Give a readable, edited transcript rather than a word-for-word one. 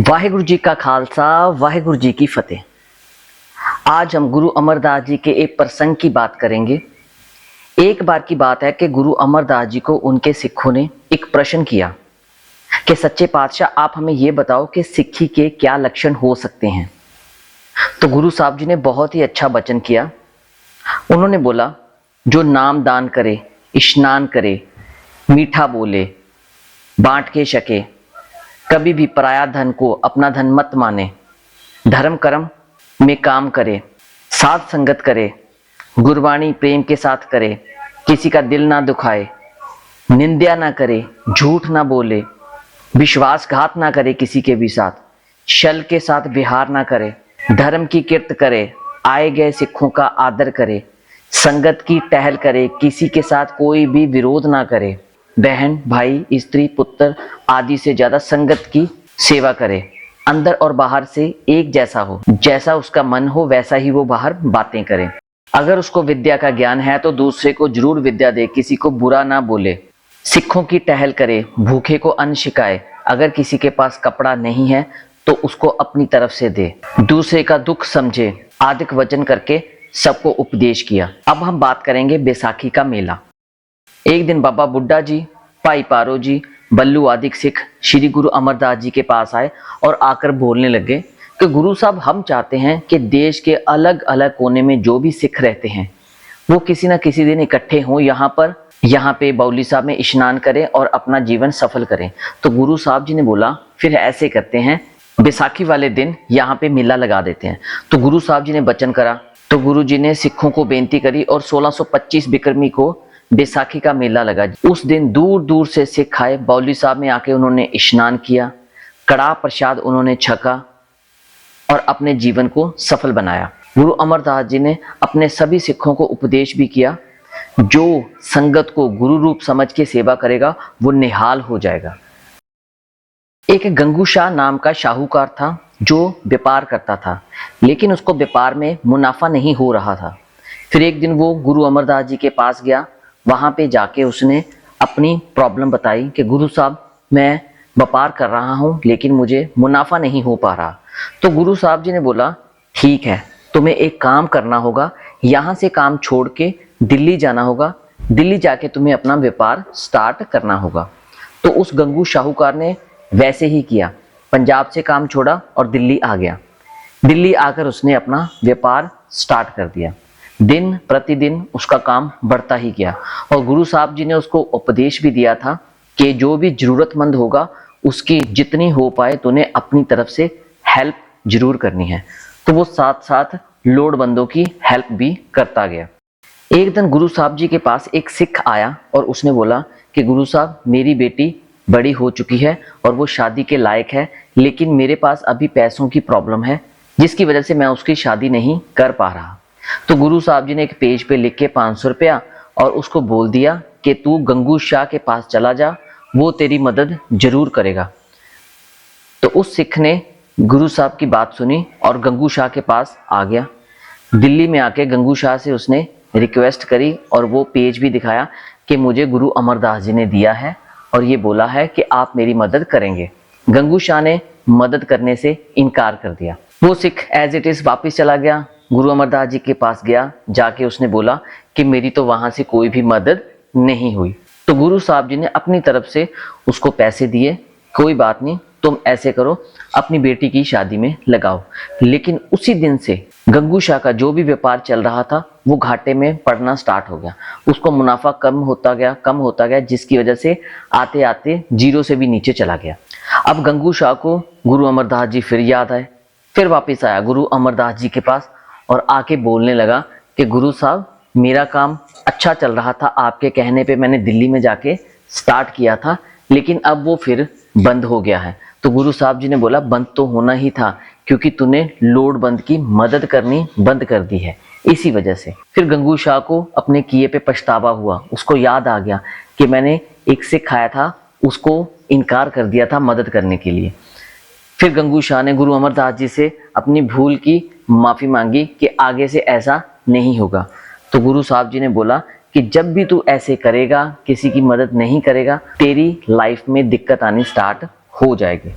वाहिगुरु जी का खालसा, वाहिगुरु जी की फतेह। आज हम गुरु अमरदास जी के एक प्रसंग की बात करेंगे। एक बार की बात है कि गुरु अमरदास जी को उनके सिखों ने एक प्रश्न किया कि सच्चे पातशाह, आप हमें यह बताओ कि सिक्खी के क्या लक्षण हो सकते हैं। तो गुरु साहब जी ने बहुत ही अच्छा वचन किया। उन्होंने बोला, जो नाम दान करे, स्नान करे, मीठा बोले, बांट के शके, कभी भी पराया धन को अपना धन मत माने, धर्म कर्म में काम करे, साध संगत करे, गुरबाणी प्रेम के साथ करे, किसी का दिल ना दुखाए, निंदा ना करे, झूठ ना बोले, विश्वासघात ना करे किसी के भी साथ, छल के साथ विहार ना करे, धर्म की कीर्त करे, आए गए सिखों का आदर करे, संगत की टहल करे, किसी के साथ कोई भी विरोध ना करे, बहन भाई स्त्री पुत्र आदि से ज्यादा संगत की सेवा करे, अंदर और बाहर से एक जैसा हो, जैसा उसका मन हो वैसा ही वो बाहर बातें करे। अगर उसको विद्या का ज्ञान है तो दूसरे को जरूर विद्या दे, किसी को बुरा ना बोले, सिखों की टहल करे, भूखे को अन्न छिकाए, अगर किसी के पास कपड़ा नहीं है तो उसको अपनी तरफ से दे, दूसरे का दुख समझे, आदिक वचन करके सबको उपदेश किया। अब हम बात करेंगे बैसाखी का मेला। एक दिन बाबा बुड्ढा जी, भाई पारो जी, बल्लू आदि सिख श्री गुरु अमरदास जी के पास आए और आकर बोलने लगे कि गुरु साहब, हम चाहते हैं कि देश के अलग अलग कोने में जो भी सिख रहते हैं वो किसी ना किसी दिन इकट्ठे हों यहाँ पे बाउली साहब में स्नान करें और अपना जीवन सफल करें। तो गुरु साहब जी ने बोला, फिर ऐसे करते हैं, बैसाखी वाले दिन यहाँ पे मेला लगा देते हैं। तो गुरु साहब जी ने वचन करा। तो गुरु जी ने सिखों को बेनती करी और 1625 बिक्रमी को बैसाखी का मेला लगा। उस दिन दूर दूर से सिख आए, बाउली साहब में आके उन्होंने स्नान किया, कड़ा प्रसाद उन्होंने छका और अपने जीवन को सफल बनाया। गुरु अमरदास जी ने अपने सभी सिखों को उपदेश भी किया, जो संगत को गुरु रूप समझ के सेवा करेगा वो निहाल हो जाएगा। एक गंगू शाह नाम का शाहूकार था जो व्यापार करता था, लेकिन उसको व्यापार में मुनाफा नहीं हो रहा था। फिर एक दिन वो गुरु अमरदास जी के पास गया। वहां पे जाके उसने अपनी प्रॉब्लम बताई कि गुरु साहब, मैं व्यापार कर रहा हूं लेकिन मुझे मुनाफा नहीं हो पा रहा। तो गुरु साहब जी ने बोला, ठीक है, तुम्हें एक काम करना होगा, यहाँ से काम छोड़ के दिल्ली जाना होगा, दिल्ली जाके तुम्हें अपना व्यापार स्टार्ट करना होगा। तो उस गंगू शाहूकार ने वैसे ही किया, पंजाब से काम छोड़ा और दिल्ली आ गया। दिल्ली आकर उसने अपना व्यापार स्टार्ट कर दिया। दिन प्रतिदिन उसका काम बढ़ता ही गया और गुरु साहब जी ने उसको उपदेश भी दिया था कि जो भी जरूरतमंद होगा उसकी जितनी हो पाए तो उन्हें अपनी तरफ से हेल्प जरूर करनी है। तो वो साथ साथ लोड़वंदों की हेल्प भी करता गया। एक दिन गुरु साहब जी के पास एक सिख आया और उसने बोला कि गुरु साहब, मेरी बेटी बड़ी हो चुकी है और वो शादी के लायक है, लेकिन मेरे पास अभी पैसों की प्रॉब्लम है जिसकी वजह से मैं उसकी शादी नहीं कर पा रहा। तो गुरु साहब जी ने एक पेज पे लिख के 500 रुपया और उसको बोल दिया कि तू गंगू शाह के पास चला जा, वो तेरी मदद जरूर करेगा। तो उस सिख ने गुरु साहब की बात सुनी और गंगू शाह के पास आ गया। दिल्ली में आके गंगू शाह से उसने रिक्वेस्ट करी और वो पेज भी दिखाया कि मुझे गुरु अमरदास जी ने दिया है और ये बोला है कि आप मेरी मदद करेंगे। गंगू शाह ने मदद करने से इनकार कर दिया। वो सिख एज इट इज वापिस चला गया, गुरु अमरदास जी के पास गया, जाके उसने बोला कि मेरी तो वहां से कोई भी मदद नहीं हुई। तो गुरु साहब जी ने अपनी तरफ से उसको पैसे दिए, कोई बात नहीं, तुम ऐसे करो, अपनी बेटी की शादी में लगाओ। लेकिन उसी दिन से गंगू शाह का जो भी व्यापार चल रहा था वो घाटे में पड़ना स्टार्ट हो गया। उसको मुनाफा कम होता गया, जिसकी वजह से आते आते जीरो से भी नीचे चला गया। अब गंगू शाह को गुरु अमरदास जी फिर याद आए, फिर वापिस आया गुरु अमरदास जी के पास और आके बोलने लगा कि गुरु साहब, मेरा काम अच्छा चल रहा था, आपके कहने पे मैंने दिल्ली में जाके स्टार्ट किया था, लेकिन अब वो फिर बंद हो गया है। तो गुरु साहब जी ने बोला, बंद तो होना ही था क्योंकि तूने लोड़वंद की मदद करनी बंद कर दी है, इसी वजह से। फिर गंगू शाह को अपने किए पे पछतावा हुआ, उसको याद आ गया कि मैंने एक सिख आया था, उसको इनकार कर दिया था मदद करने के लिए। फिर गंगू शाह ने गुरु अमरदास जी से अपनी भूल की माफी मांगी कि आगे से ऐसा नहीं होगा। तो गुरु साहब जी ने बोला कि जब भी तू ऐसे करेगा, किसी की मदद नहीं करेगा, तेरी लाइफ में दिक्कत आनी स्टार्ट हो जाएगी।